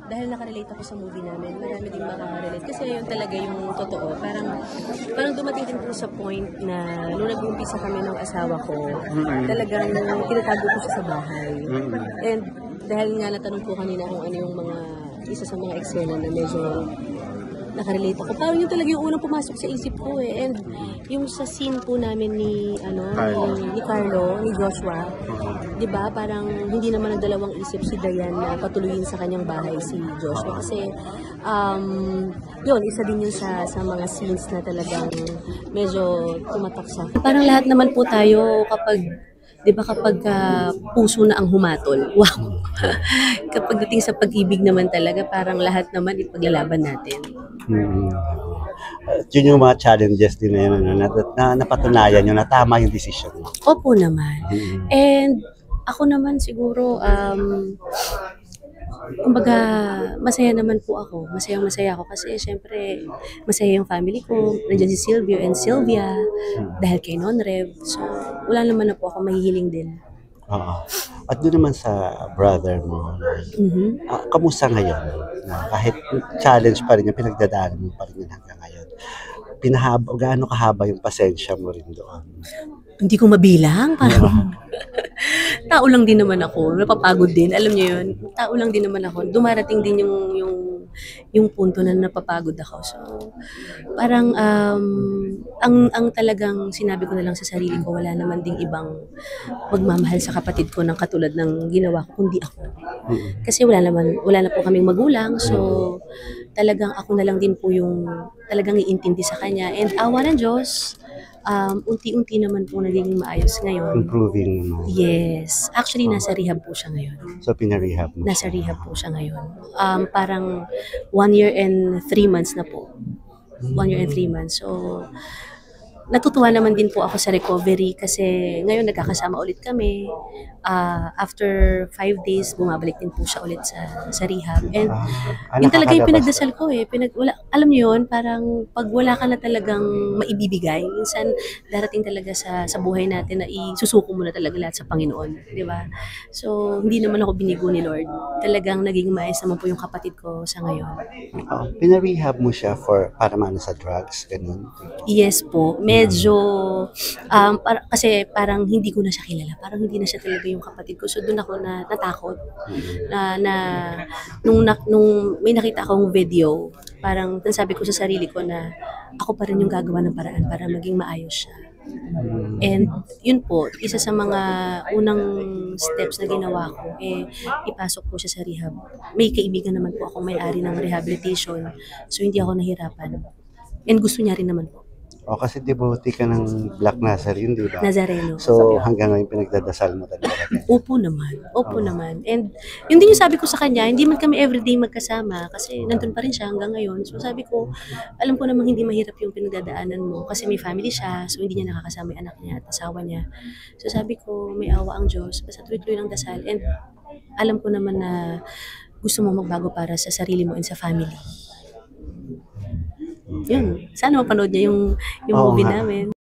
dahil nakarelate ako sa movie namin, marami ding makaka-relate. Kasi yun talaga yung totoo. Parang dumating din po sa point na nung nag-umpisa kami ng asawa ko, talagang tinatago ko siya sa bahay. And dahil nga natanong po kanina kung ano yung isa sa mga eksena na medyo nakarelate ako. Parang yun talaga yung unang pumasok sa isip ko eh. And yung sa scene po namin ni Carlo, ni Joshua, 'di ba? Parang hindi naman nagdalawang isip si Dayan na patuluyin sa kanyang bahay si Joshua kasi yun, isa din yun sa mga scenes na talagang medyo tumatak sa akin. Parang lahat naman po tayo kapag 'di ba kapag puso na ang humatol. Wow. Kapag dating sa pag-ibig naman talaga, parang lahat naman ipaglalaban natin. Yun yung mga challenges din na yun, na napatunayan nyo na tama yung decision mo. Opo naman. And ako naman siguro, kumbaga, masaya naman po ako. Masaya ako kasi syempre, masaya yung family ko. Nandiyan si Silvio and Sylvia dahil kay Non-Rev. So, wala naman na po ako mahihiling din. Oo. At doon naman sa brother mo, kamusta ngayon? Kahit challenge pa rin yung pinagdadaanan mo pa rin yun hanggang ngayon. Gaano kahaba yung pasensya mo rin doon? Hindi ko mabilang. Parang tao lang din naman ako. Napapagod din. Alam niyo yun. Tao lang din naman ako. Dumarating din yung punto na napapagod ako. So, parang ang talagang sinabi ko na lang sa sarili ko, wala naman ding ibang magmamahal sa kapatid ko ng katulad ng ginawa ko, kundi ako. Kasi wala na po kaming magulang. So, talagang ako na lang din po yung talagang iintindi sa kanya. And awa ng Diyos, unti-unti naman po naging maayos ngayon. Improving mo. Yes. Actually, nasa rehab po siya ngayon. So, pinarehab mo? Nasa rehab po siya ngayon. Parang 1 year and 3 months na po. 1 year and 3 months. So, natutuwa naman din po ako sa recovery kasi ngayon nagkakasama ulit kami. After 5 days, bumabalik din po siya ulit sa rehab. And yun talaga yung pinagdasal ko eh. Alam niyo yun, parang pag wala ka na talagang maibibigay, minsan darating talaga sa buhay natin na isusuko mo na talaga lahat sa Panginoon. Di ba? So, hindi naman ako binigo ni Lord. Talagang naging maayos naman po yung kapatid ko sa ngayon. Pinarehab mo siya para maano sa drugs? Ganun? Yes po. Medyo, kasi parang hindi ko na siya kilala. Parang hindi na siya talaga yung kapatid ko. So doon ako natakot. Nung may nakita akong video, parang sabi ko sa sarili ko na ako pa rin yung gagawa ng paraan para maging maayos siya. And yun po, isa sa mga unang steps na ginawa ko, ipasok po siya sa rehab. May kaibigan naman po akong may-ari ng rehabilitation. So hindi ako nahirapan. And gusto niya rin naman po. Kasi devotee ka ng Black Nazarene, di ba? Nazareno. So, hanggang ngayon pinagdadasal mo talaga. Opo naman. And yun din yung sabi ko sa kanya, hindi man kami everyday magkasama kasi nandun pa rin siya hanggang ngayon. So sabi ko, alam ko namang hindi mahirap yung pinagdadaanan mo kasi may family siya, so hindi niya nakakasama yung anak niya at asawa niya. So sabi ko, may awa ang Diyos, basta tuloy-tuloy lang dasal. And alam ko naman na gusto mo magbago para sa sarili mo and sa family. Yun. Sana mapanood niya yung movie namin.